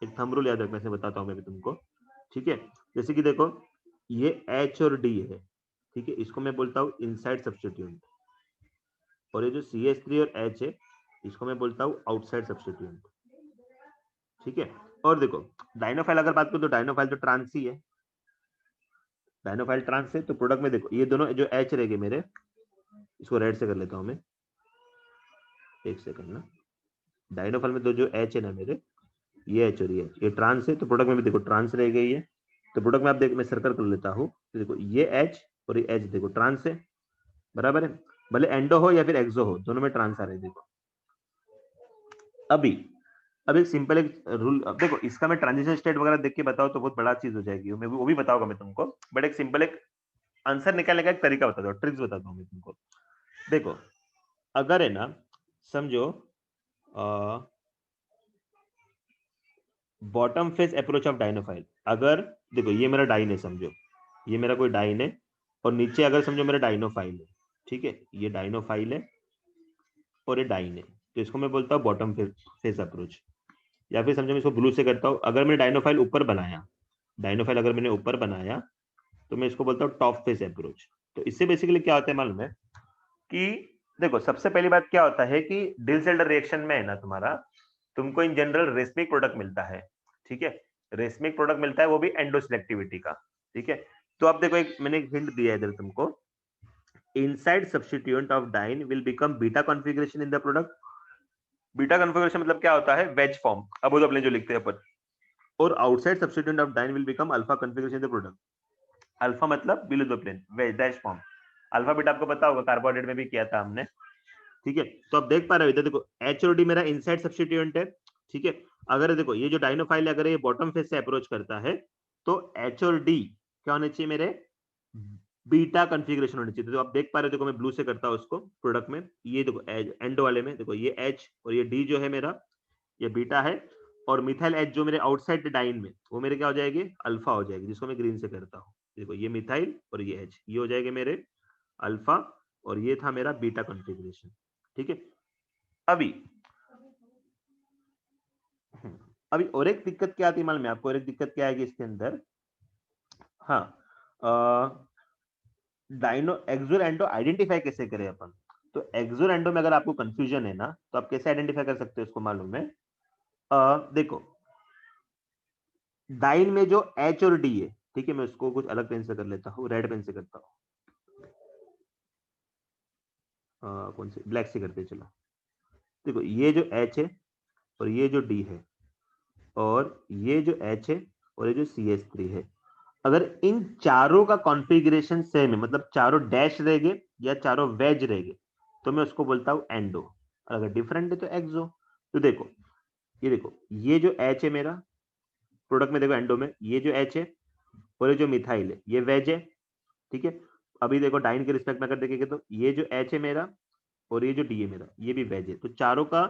एक थंब रूल याद रखने से बताता हूं मैं भी तुमको, ठीक है, जैसे कि देखो ये H और D है, ठीक है, इसको मैं बोलता हूँ इनसाइड सब्स्टिट्यूएंट, और ये जो CH3 और H है इसको मैं बोलता हूँ आउटसाइड सब्स्टिट्यूएंट, ठीक है। और देखो डायनोफाइल अगर बात करूं तो डायनोफाइल तो ट्रांस ही है, डायनोफाइल ट्रांस है, तो प्रोडक्ट में देखो ये दोनों जो H रहेंगे मेरे, इसको रेड से कर लेता हूं मैं, एक सेकंड ना, डायनोफाइल में दो जो H है ना मेरे, ये H और ये ट्रांस है, तो प्रोडक्ट में भी देखो ट्रांस रह गई है, तो प्रोडक्ट में आप देख मैं सर्कल कर लेता हूँ, तो देखो ये H और ये H देखो ट्रांस है, बराबर है, भले एंडो हो या फिर एक्सो हो, दोनों में ट्रांस आ रहे देखो। अभी अब एक सिंपल एक रूल, अब देखो इसका मैं ट्रांजिशन स्टेट वगैरह देख के बताऊं तो बहुत बड़ा चीज हो जाएगी, मैं वो भी बताऊंगा मैं तुमको, बट एक सिंपल एक आंसर निकालने का एक तरीका बताता हूँ, ट्रिक्स बताता हूँ मैं तुमको। देखो अगर है ना, समझो बॉटम फेस अप्रोच ऑफ डायनोफाइल, अगर देखो ये मेरा डाइन है, समझो ये मेरा कोई डाइन है, और नीचे अगर समझो मेरा डाइनोफाइल है, ठीक है, ये डाइनोफाइल है और ये डाइन है, तो इसको मैं बोलता हूँ बॉटम फेस अप्रोच, या फिर समझो मैं इसको ब्लू से करता हूँ, अगर मैंने डाइनोफाइल ऊपर बनाया, डाइनोफाइल अगर मैंने ऊपर बनाया तो मैं इसको बोलता हूँ टॉप फेस अप्रोच। तो इससे बेसिकली क्या होता है मालूम है कि देखो सबसे पहली बात क्या होता है कि डिल सेल्डर रिएक्शन में है ना तुम्हारा, तुमको इन जनरल रेसमिक प्रोडक्ट मिलता है, ठीक है, रेसमिक प्रोडक्ट मिलता है वो भी एंडोसिलेक्टिविटी का, ठीक है। तो अब देखो एक मैंने एक हिंट दिया है इधर तुमको, inside substituent of diene will become beta configuration in the product, beta configuration मतलब क्या होता है, वेज फॉर्म, अब वो अपने जो लिखते हैं अपन, और outside substituent of diene will become alpha configuration in the product, alpha मतलब below the plane, wedge dash form, alpha beta आपको पता होगा कार्बोहाइड्रेट में भी किया था हमने, ठीक है। तो आप देख पा रहे हो इधर देखो H और D मेरा इनसाइड सब्स्टिट्यूएंट है, ठीक है, अगर देखो ये जो डाइनोफाइल है अगर ये बॉटम फेस से अप्रोच करता है तो H और D क्या होने चाहिए मेरे, बीटा कॉन्फ़िगरेशन होनी चाहिए, तो आप देख पा रहे हो, देखो मैं ब्लू से करता हूं उसको प्रोडक्ट में, ये देखो एंड वाले में देखो ये H और ये D जो है मेरा ये बीटा है, और मिथाइल H जो मेरे आउटसाइड डाइन में वो मेरे क्या हो जाएगी, अल्फा हो जाएगी, जिसको मैं ग्रीन से करता हूँ, देखो ये मिथाइल और ये H, ये हो जाएंगे मेरे अल्फा, और ये था मेरा बीटा कॉन्फ़िगरेशन, ठीक है। अभी अभी और एक दिक्कत क्या आती है मालूम है आपको, और एक दिक्कत क्या आएगी इसके अंदर, हाँ, डाइनो एक्सो एंडो आइडेंटिफाई कैसे करें अपन, तो एक्सो एंडो में अगर आपको कंफ्यूजन है ना तो आप कैसे आइडेंटिफाई कर सकते हो उसको मालूम है, देखो डाइन में जो H और D है, ठीक है, मैं उसको कुछ अलग पेन से कर लेता हूँ, रेड पेन से करता हूँ, कौन से ब्लैक से करते हैं, चलो देखो ये जो H है और ये जो D है और ये जो H है और ये जो CH3 है, अगर इन चारों का कॉन्फ़िगरेशन सेम है, मतलब चारों डैश रहेंगे या चारों वेज रहेंगे, तो मैं उसको बोलता हूं एंडो, और अगर डिफरेंट है तो एक्सो। तो देखो ये जो H है मेरा प्रोडक्ट में, देखो एंडो में ये जो H है और ये जो मिथाइल है ये वेज है, ठीक है। अभी देखो डाइन के रिस्पेक्ट में अगर देखेंगे तो ये जो H है मेरा और ये जो D है मेरा ये भी वेज है, तो चारों का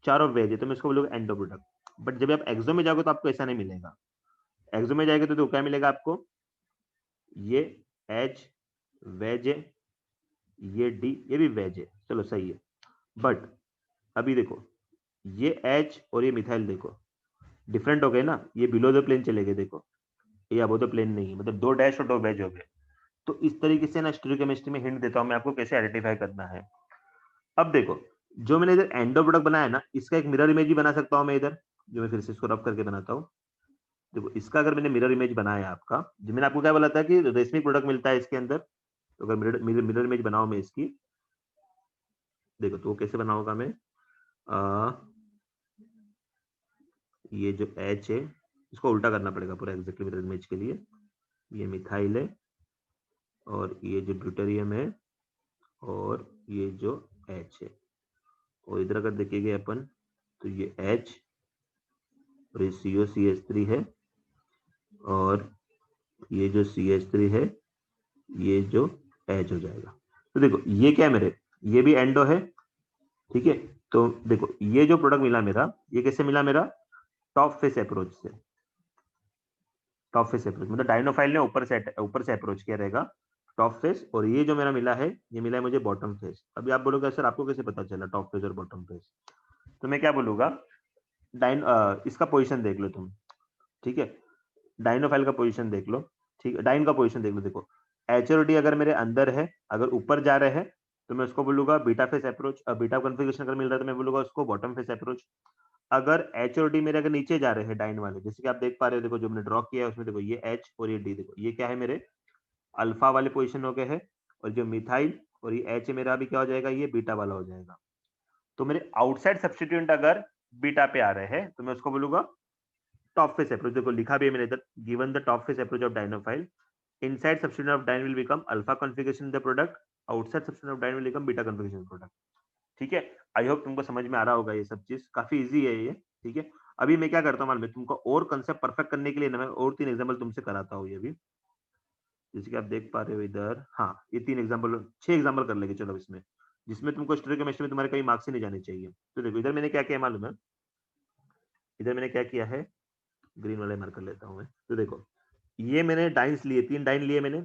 चारों वेज है, तो मैं इसको बोलूंगा एंडो प्रोडक्ट। बट जब आप एक्सो में जाओगे तो आपको ऐसा नहीं मिलेगा, एक्सो में जाएगा तो क्या मिलेगा आपको, ये H वेज है, ये D ये भी वेज है, चलो सही है, बट अभी देखो ये H और ये मिथाइल देखो डिफरेंट हो गए ना, ये बिलो द प्लेन चले गए, देखो ये अबो द प्लेन नहीं है, मतलब दो डैश और दो वेज हो गए। तो इस तरीके से ना स्टीरियोकेमिस्ट्री में हिंट देता हूं मैं आपको कैसे आइडेंटिफाई करना है। अब देखो जो मैंने इधर एंडो प्रोडक्ट बनाया ना, इसका एक मिरर इमेज भी बना सकता हूं मैं इधर, जो मैं फिर से इसको रब करके बनाता हूं, देखो इसका अगर मैंने मिरर इमेज बनाया आपका, जो मैंने आपको क्या बोला था कि रेशमी प्रोडक्ट मिलता है इसके अंदर, तो अगर मिरर इमेज बनाओ मैं इसकी, देखो तो कैसे बनाऊंगा मैं, ये जो H है इसको उल्टा करना पड़ेगा पूरा एग्जैक्टली मिरर इमेज के लिए। ये मिथाइल है और ये जो ड्यूटेरियम है और ये जो H है, और इधर अगर देखेंगे अपन तो ये H और ये COCH3 है और ये जो CH3 है ये जो H हो जाएगा। तो देखो ये क्या है मेरे, ये भी एंडो है, ठीक है। तो देखो ये जो प्रोडक्ट मिला मेरा, ये कैसे मिला मेरा, टॉप फेस अप्रोच से। टॉप फेस अप्रोच मतलब डायनोफाइल ने ऊपर से अप्रोच किया रहेगा टॉप फेस, और ये जो मेरा मिला है ये मिला है मुझे बॉटम फेस। अभी आप बोलोगे सर आपको कैसे पता चला टॉप फेस और बॉटम फेस, तो मैं क्या बोलूंगा, इसका पोजीशन देख लो तुम, ठीक है। डायनोफाइल का पोजीशन देख लो, ठीक है, डाइन का पोजीशन देख लो। देखो एच और डी अगर मेरे अंदर है, अगर ऊपर जा रहे हैं तो मैं उसको बोलूंगा beta face approach. Beta configuration अगर मिल रहा है तो मैं बोलूंगा उसको बॉटम फेस अप्रोच। अगर एच और डी मेरे अगर नीचे जा रहे हैं डाइन वाले, जैसे कि आप देख पा रहे हो, देखो जो मैंने ड्रॉ किया है उसमें देखो ये एच और ये डी, देखो ये क्या है मेरे अल्फा वाले पोजीशन हो गए हैं, और जो मिथाइल और ये एच मेरा अभी क्या हो जाएगा, ये बीटा वाला हो जाएगा। तो मेरे आउटसाइड सब्स्टिट्यूएंट अगर बीटा पे आ रहे हैं तो मैं उसको बोलूंगा टॉप फेस अप्रोच। देखो लिखा भी है मैंने इधर, given the top face approach of dienophile, inside substituent of dyne will become alpha configuration in the product, outside substituent of dyne will become beta configuration in the product। ठीक है, I hope तुमको समझ में आ रहा होगा, ये सब चीज काफी इजी है ये, ठीक है। अभी मैं क्या करता हूँ मालूम है तुमको, और कंसेप्ट परफेक्ट करने के लिए ना मैं और 3 एग्जांपल तुमसे कराता हूँ ये भी, जैसे कि आप देख पा रहे हो इधर। हाँ ये 3 एग्जांपल, 6 एग्जांपल कर लेंगे चलो इसमें, जिसमें तुमको स्टोइकोमेट्री में तुम्हारे कहीं मार्क्स ही नहीं जाने चाहिए। तो देखो इधर मैंने क्या किया मालूम है, इधर मैंने क्या किया है, ग्रीन वाले मार्कर लेता हूँ मैं। तो देखो ये मैंने डाइन्स लिए, 3 डाइन लिए मैंने,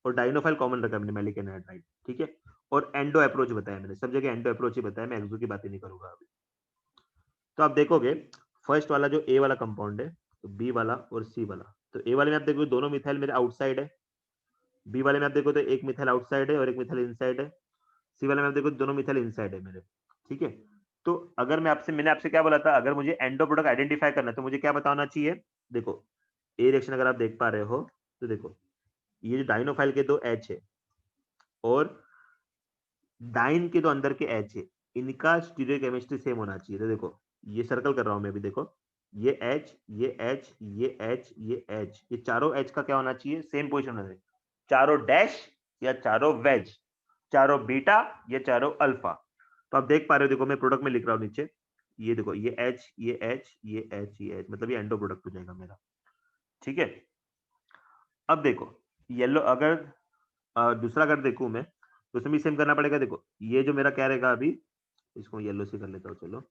और डाइनोफाइल कॉमन रखा मैंने, मैलिक एनाइड्राइड, ठीक है। और एंडो अप्रोच बताया मैंने, सब जगह एंडो अप्रोच ही बताया, मैं एक्सो की बातें नहीं करूंगा अभी। तो आप देखोगे फर्स्ट वाला जो ए वाला कंपाउंड है, तो बी वाला और सी वाला, तो ए वाले में आप देखोगे दोनों मिथाइल मेरे आउटसाइड है, बी वाले में आप देखो तो एक मिथाइल आउटसाइड है और एक मिथाइल इनसाइड है, सी वाले में आप देखो दोनों मिथाइल इनसाइड है मेरे, ठीक है। तो अगर मैंने आपसे क्या बोला था, अगर मुझे एंडो प्रोडक्ट आइडेंटिफाई करना है तो मुझे क्या बताना चाहिए, देखो ए रिएक्शन अगर आप देख पा रहे हो तो देखो ये जो डाइनोफाइल के 2 एच है और डाइन के 2 अंदर के एच है, इनका स्टीरियोकेमिस्ट्री सेम होना चाहिए। तो देखो ये सर्कल कर रहा हूं मैं अभी, देखो ये एच ये एच ये एच ये एच, ये चारों एच का क्या होना चाहिए, सेम पोजिशन होना चाहिए, चारों डैश या चारों वेज, चारों बीटा या चारों अल्फा। तो आप देख पा रहे हो, देखो मैं प्रोडक्ट में लिख रहा हूँ नीचे, ये देखो ये एच ये एच ये एच ये एच, मतलब ये एंडो प्रोडक्ट हो जाएगा मेरा, ठीक है। अब देखो येलो अगर दूसरा अगर देखूं मैं तो उसमें भी सेम करना पड़ेगा। देखो ये जो मेरा क्या रहेगा अभी, इसको येलो से कर लेता हूँ चलो,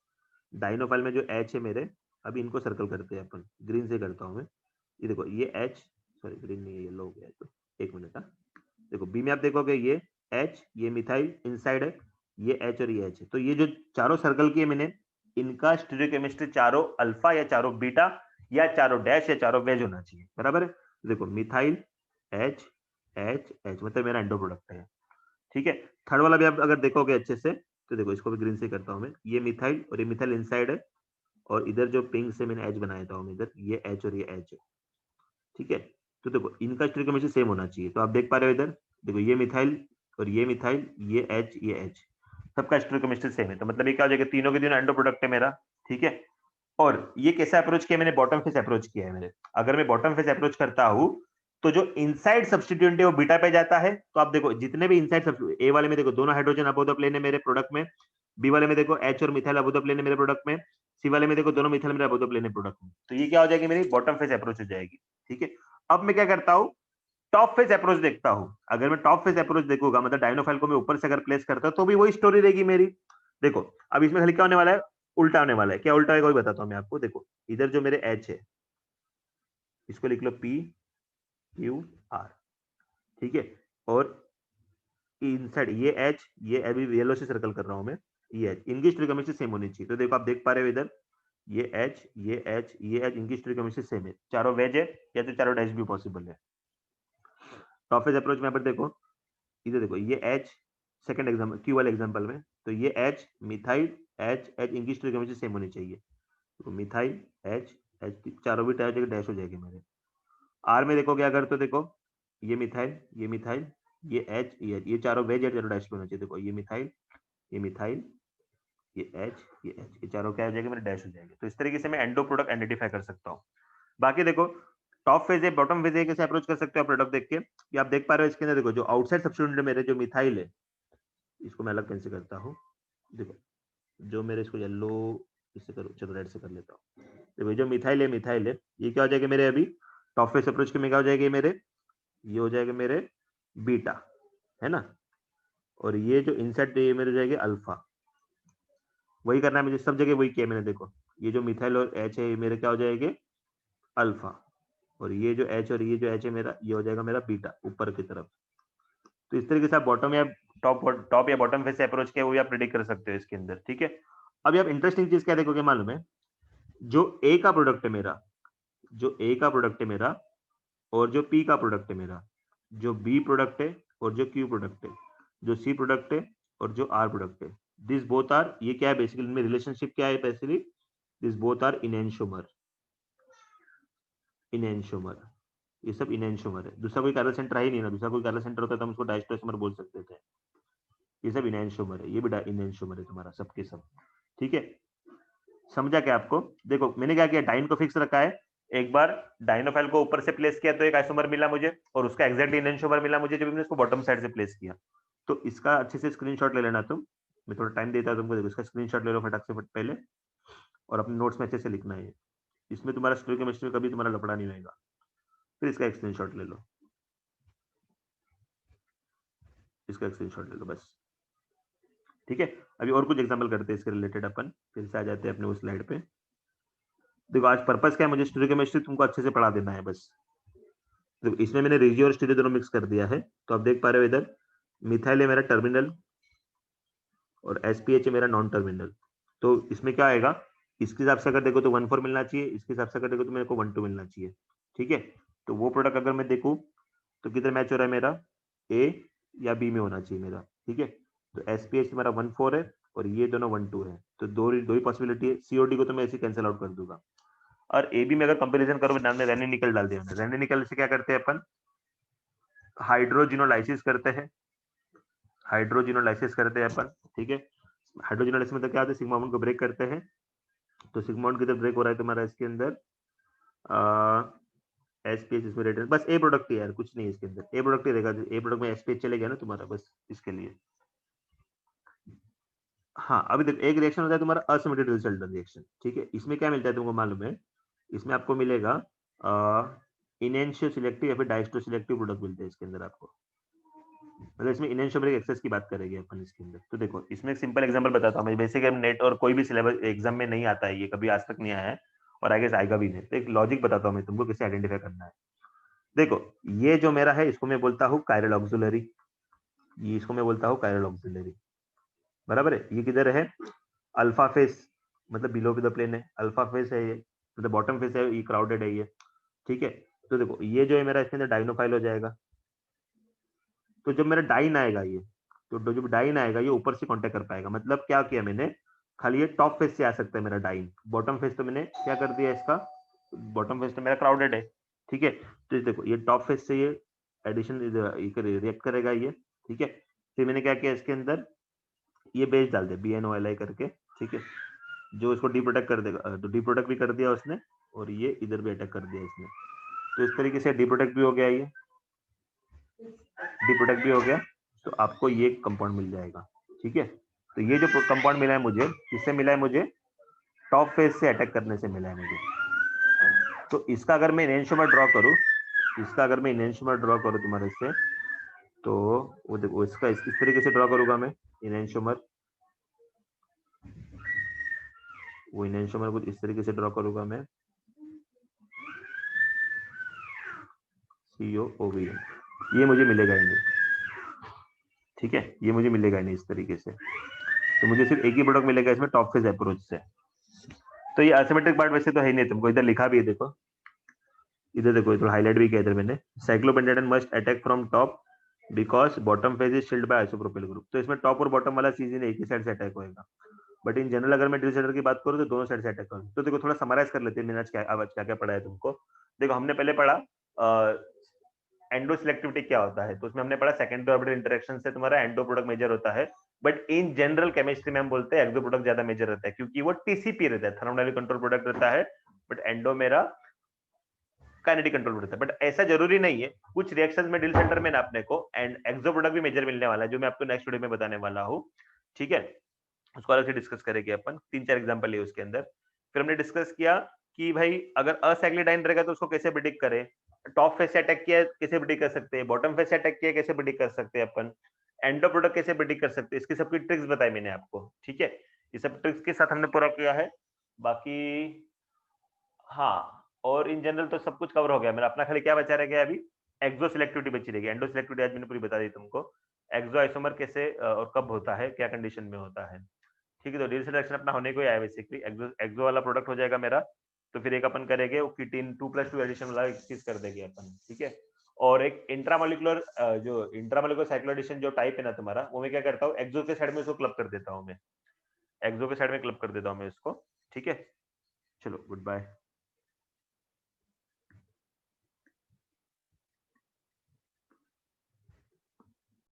डाइनोफाइल में जो एच है मेरे, अभी इनको सर्कल करते हैं अपन, ग्रीन से करता हूँ मैं। ये देखो ये एच, सॉरी ग्रीन नहीं है येलो हो गया, तो एक मिनट। देखो बी में आप देखोगे ये एच ये मिथाइल इनसाइड है, ये एच और ये एच है, तो ये जो चारों सर्कल किए मैंने, इनका स्टीरियोकेमिस्ट्री चारों अल्फा या चारों बीटा या चारों डैश या चारों वेज होना चाहिए, बराबर है। देखो मिथाइल एच एच एच, मतलब मेरा एंडो प्रोडक्ट है, ठीक है। थर्ड वाला भी आप अगर देखोगे अच्छे से तो देखो इसको भी ग्रीन से करता हूं मैं, ये मिथाइल और ये मिथाइल इनसाइड है, और इधर जो पिंक से मैंने एच बनाया था इधर, ये एच और ये एच है, ठीक है। तो देखो इनका स्टीरियोकेमिस्ट्री सेम होना चाहिए, तो आप देख पा रहे हो इधर, देखो ये मिथाइल और ये मिथाइल ये एच सबका स्टीरियोकेमिस्ट्री सेम है, तो मतलब ये क्या हो जाएगा, तीनों के तीनों एंडो प्रोडक्ट है मेरा, ठीक है। और ये कैसा अप्रोच किया मैंने, बॉटम फेस अप्रोच किया है मैंने। अगर मैं बॉटम फेस अप्रोच करता हूं तो जो इनसाइड सब्स्टिट्यूएंट है वो बीटा पे जाता है, तो आप देखो जितने भी इनसाइड, ए वाले में देखो दोनों हाइड्रोजन अबोव द प्लेन है मेरे प्रोडक्ट में, बी वाले में देखो एच और मिथाइल अबोव द प्लेन है मेरे प्रोडक्ट में, सी वाले में देखो दोनों मिथाइल मेरे अबोव द प्लेन है प्रोडक्ट में, तो ये क्या हो जाएगी मेरी बॉटम फेस अप्रोच हो जाएगी, ठीक है। अब मैं क्या करता हूँ, टॉप फेस अप्रोच देखता हूं। अगर मैं टॉप फेस अप्रोच देखूंगा, मतलब डायनोफाइल को मैं ऊपर से अगर प्लेस करता हूं तो भी वही स्टोरी रहेगी मेरी। देखो अब इसमें खाली क्या होने वाला है, उल्टा होने वाला है। क्या उल्टा है वही बताता हूं मैं आपको। देखो इधर जो मेरे एच है इसको लिख लो पी क्यू आर, ठीक है। और इनसाइड ये एच, ये अभी येलो से सर्कल कर रहा हूं मैं, ये एच, इनकी स्टोइकोमेट्री सेम होनी चाहिए। तो देखो आप देख पा रहे हो इधर ये एच ये एच ये एच, इनकी स्टोइकोमेट्री सेम है, चारों वेज है या तो चारों डैश भी पॉसिबल है। टॉप फेस अप्रोच में पर देखो इधर देखो ये एच, सेकंड एग्जांपल क्यू वाले एग्जांपल में, तो ये एच मिथाइल एच एच, इनकी स्टोइकोमेट्री सेम होनी चाहिए। तो मिथाइल एच एच, चारों भी डैश हो जाएगी मेरे। आर में देखोगे अगर तो देखो ये मिथाइल ये मिथाइल ये एच ये चारों वेज एच चारों डैश पे होना चाहिए। देखो ये मिथाइल ये मिथाइल ये H, ये चारों क्या हो जाएगा, मेरे डैश हो जाएंगे। तो इस तरीके से मैं एंडो प्रोडक्ट आइडेंटिफाई कर सकता हूँ। बाकी देखो टॉप फेज है, बॉटम फेज है, कैसे अप्रोच कर सकते हो प्रोडक्ट देख के, ये आप देख पा रहे हो इसके अंदर। देखो जो आउटसाइड सब्स्टिट्यूएंट मेरे जो मिथाइल है, इसको मैं अलग पेन से करता हूँ। देखो जो मेरे इसको येलो इससे करो, चलो रेड से कर लेता हूँ। देखो जो मिथाइल है, मिथाइल है, ये क्या हो जाएगा मेरे अभी टॉप फेज अप्रोच के में क्या हो जाएगा मेरे, ये हो जाएगा मेरे बीटा, है ना। और ये जो इनसाइड ये मेरे हो जाएगा अल्फा। वही करना है मुझे सब जगह, वही किया मैंने। देखो ये जो मिथाइल और एच है ये मेरे क्या हो जाएंगे अल्फा, और ये जो एच और ये जो एच है मेरा, ये हो जाएगा मेरा बीटा ऊपर की तरफ। तो इस तरीके से आप बॉटम या टॉप या बॉटम फेस से अप्रोच किया वो भी आप प्रेडिक्ट कर सकते हो इसके अंदर, ठीक है। अभी आप इंटरेस्टिंग चीज क्या देखोगे मालूम है, जो ए का प्रोडक्ट है मेरा, जो ए का प्रोडक्ट है मेरा, और जो पी का प्रोडक्ट है मेरा, जो बी प्रोडक्ट है और जो क्यू प्रोडक्ट है, जो सी प्रोडक्ट है और जो आर प्रोडक्ट है, दिस बोथ आर, ये क्या है बेसिकली इनमें रिलेशनशिप क्या है बेसिकली, दिस बोथ आर इनएंशोमर, इनएंशोमर, ये सब इनएंशोमर है। दूसरा कोई कैरल सेंटर है ही नहीं ना, दूसरा कोई कैरल सेंटर होता तो हम उसको डायस्टोइसोमर बोल सकते थे। ये सब इनएंशोमर है, ये भी इनएंशोमर है तुम्हारा सबके सब, ठीक है। समझा क्या आपको। देखो मैंने क्या किया, डाइन को फिक्स रखा है, एक बार डाइनोफाइल को ऊपर से प्लेस किया तो एक आइसोमर मिला मुझे, और उसका एग्जैक्टली इनएंशोमर मिला मुझे जब मैंने उसको बॉटम साइड से प्लेस किया। तो इसका अच्छे से स्क्रीनशॉट ले लेना तुम, मैं थोड़ा टाइम देता हूं तुमको। देखो इसका स्क्रीनशॉट ले लो फटाक से फट पहले, और अपने नोट्स में अच्छे से लिखना है। इसमें तुम्हारा स्टोइकोमेट्री में कभी तुम्हारा लफड़ा नहीं होगा। फिर इसका एक स्क्रीनशॉट ले लो, इसका एक स्क्रीनशॉट ले लो बस, ठीक है। अभी और कुछ एग्जांपल करते हैं इसके रिलेटेड अपन, फिर से आ जाते हैं अपने उस स्लाइड पे। देखो आज पर्पस क्या है, मुझे स्टोइकोमेट्री तुमको अच्छे से पढ़ा देना है बस। देखो इसमें मैंने रेजियो और स्टीरियो दोनों मिक्स कर दिया है, तो आप देख पा रहे हो इधर मिथाइल है मेरा टर्मिनल, और एसपीएच है मेरा नॉन टर्मिनल। तो इसमें क्या आएगा, इसके हिसाब से अगर देखो तो 1,4 मिलना चाहिए, इसके हिसाब से अगर देखो तो मेरे को 1,2 मिलना चाहिए, ठीक है। तो वो प्रोडक्ट अगर मैं देखूं तो किधर मैच हो रहा है मेरा, ए या बी में होना चाहिए मेरा, ठीक है। तो एसपीएच मेरा 1,4 है और ये दोनों 1,2 है, तो दो ही पॉसिबिलिटी है। सीओडी को तो मैं ऐसे कैंसिल आउट कर दूंगा। और ए बी में अगर कंपेरिजन करो, नाम में रेनी निकल डाल दिया मैंने। रेनी निकल से क्या करते हैं अपन, हाइड्रोजिनोलाइसिस करते हैं, हाइड्रोजिनोलाइसिस करते हैं अपन, ठीक है। हाइड्रोजिनोलाइसिस में तो क्या होता है, सिग्मा बॉन्ड को ब्रेक करते हैं। तो सिग्मा बॉन्ड किधर ब्रेक हो रहा है तुम्हारा इसके अंदर, एसपीएच इसमें रेड, बस ए प्रोडक्ट ही यार, कुछ नहीं है इसके अंदर, ए प्रोडक्ट ही रहेगा। ए प्रोडक्ट में एसपीएच चलेगा ना तुम्हारा, बस इसके लिए। हाँ अभी देखो एक रिएक्शन होता है तुम्हारा असिमेट्रिक रिजल्टेंट रिएक्शन, ठीक है। इसमें क्या मिलता है तुमको मालूम है, इसमें आपको मिलेगा इनएंशियो सिलेक्टिव या फिर डायस्टो सिलेक्टिव प्रोडक्ट मिलते हैं इसके अंदर आपको। मतलब इसमें इनएंशियोमेरिक एक्सेस की बात करेंगे अपन इसके अंदर। तो देखो इसमें एक सिंपल एग्जांपल बताता हूँ मैं, बेसिक नेट और कोई भी सिलेबस एग्जाम में नहीं आता है, ये कभी आज तक नहीं आया है और आगे से आएगा भी नहीं। तो एक लॉजिक बताता हूँ मैं तुमको कैसे आइडेंटिफाई करना है। देखो ये जो मेरा है इसको मैं बोलता हूँ कायरल ऑक्सिलरी, ये इसको मैं बोलता हूँ कायरल ऑक्सिलरी, बराबर है। ये किधर है, अल्फा फेस, मतलब बिलो द प्लेन है, अल्फा फेस है ये, मतलब बॉटम फेस है, ये क्राउडेड है ये, ठीक है। तो देखो ये जो है मेरा इसके अंदर डाइनोफाइल हो जाएगा। तो जब मेरा डाइन आएगा ये, तो जब डाइन आएगा ये ऊपर से कांटेक्ट कर पाएगा। मतलब क्या किया मैंने, खाली ये टॉप फेस से आ सकता है मेरा डाइन, बॉटम फेस तो मैंने क्या कर दिया इसका, बॉटम फेस तो मेरा क्राउडेड है, ठीक है। तो देखो ये टॉप फेस से ये एडिशन रिएक्ट करेगा ये, ठीक है। फिर मैंने क्या किया इसके अंदर, ये बेस डाल दिया BNOLI करके, ठीक है, जो इसको डी प्रोटेक्ट कर देगा। तो डी प्रोटेक्ट भी कर दिया उसने, और ये इधर भी अटैक कर दिया इसने। तो इस तरीके से डी प्रोटेक्ट भी हो गया, ये डी प्रोटेक्ट भी हो गया। तो आपको ये कंपाउंड मिल जाएगा, ठीक है। तो ये जो कंपाउंड मिला है मुझे, किससे मिला है मुझे, टॉप फेस से अटैक करने से मिला है मुझे। तो इसका अगर मैं इनएंशियोमर ड्रॉ करूं, इसका अगर मैं इनएंशियोमर ड्रॉ करूं तुम्हारे से, तो वो देखो इसका इस तरीके से ड्रॉ करूंगा मैं इनएंशियोमर, वो इनएंशियोमर कुछ इस तरीके से ड्रॉ करूंगा मैं, COOVN, ये मुझे मिलेगा ही नहीं, ठीक है। ये मुझे मिलेगा ही नहीं इस तरीके से। तो मुझे सिर्फ एक ही प्रोडक्ट मिलेगा इसमें टॉप फेज अप्रोच से। तो ये असिमेट्रिक पार्ट वैसे तो है ही नहीं, तुमको इधर लिखा भी है देखो, इधर देखो इधर हाईलाइट भी किया इधर मैंने, cyclopentadiene must attack from top because bottom face is shield by isopropyl group. तो इसमें टॉप और बॉटम वाला चीज एक ही साइड से अटैक होएगा। बट इन जनरल अगर मैं डिसऑर्डर की बात करूँ तो दोनों साइड से अटैक करूँ। तो देखो थोड़ा समराइज कर लेते हैं, मैंने आज क्या क्या पढ़ा है तुमको। देखो हमने पहले पढ़ा एंडो सिलेक्टिविटी क्या होता है, तो उसमें हमने पढ़ा सेकेंडरी ऑर्बिटल इंटरेक्शन से तुम्हारा एंडो प्रोडक्ट मेजर होता है। बट इन जनरल केमिस्ट्री में हम बोलते हैं एक्सो प्रोडक्ट ज्यादा मेजर रहता है, क्योंकि वो टीसीपी रहता है, थर्मोडायनामिक कंट्रोल प्रोडक्ट रहता है, बट एंडो मेरा काइनेटिक कंट्रोल रहता है। बट ऐसा जरूरी नहीं है, कुछ रिएक्शंस में डिल सेंटर में नापने को एंड एक्सो प्रोडक्ट भी मेजर मिलने वाला है, जो मैं आपको नेक्स्ट वीडियो में बताने वाला हूँ। ठीक है, उसको अलग से डिस्कस करेंगे अपन, 3-4 एग्जांपल लिए उसके अंदर। फिर हमने डिस्कस किया कि भाई अगर असाइक्लिडाइन रहेगा तो उसको कैसे प्रिडिक्ट करें, टॉप फेस से अटैक किया है कैसे प्रिडिक्ट कर सकते हैं, बॉटम फेस से अटैक किया है कैसे प्रिडिक्ट कर सकते हैं अपन, एंडो प्रोडक्ट कैसे प्रिडिक्ट कर सकते हैं, इसकी सबकी ट्रिक्स बताई मैंने आपको। ठीक है, ये सब ट्रिक्स के साथ हमने पूरा किया है। बाकी हाँ, और इन जनरल तो सब कुछ कवर हो गया मेरा। अपना खाली क्या बचा रह गया अभी, एक्सो सिलेक्टिविटी बची रहेगी। एंडो सिलेक्टिविटी आज मैंने पूरी बता दी तुमको, एक्सो आइसोमर कैसे और कब होता है, क्या कंडीशन में होता है। ठीक है, तो डील रिडक्शन अपना होने को ही आया बेसिकली, एक्सो एक्सो वाला प्रोडक्ट हो जाएगा मेरा। तो फिर एक अपन करेंगे वो कीटीन 2+2 एडिशन वाला एक चीज कर देंगे अपन। ठीक है, और एक इंट्रामोलिकुलर जो इंट्रामोलिकुलर साइक्लोएडिशन जो टाइप है ना तुम्हारा, वो मैं क्या करता हूँ, एक्सो के साइड में उसको क्लब कर देता हूँ मैं, एक्सो के साइड में क्लब कर देता हूँ मैं इसको। ठीक है, चलो गुड बाय।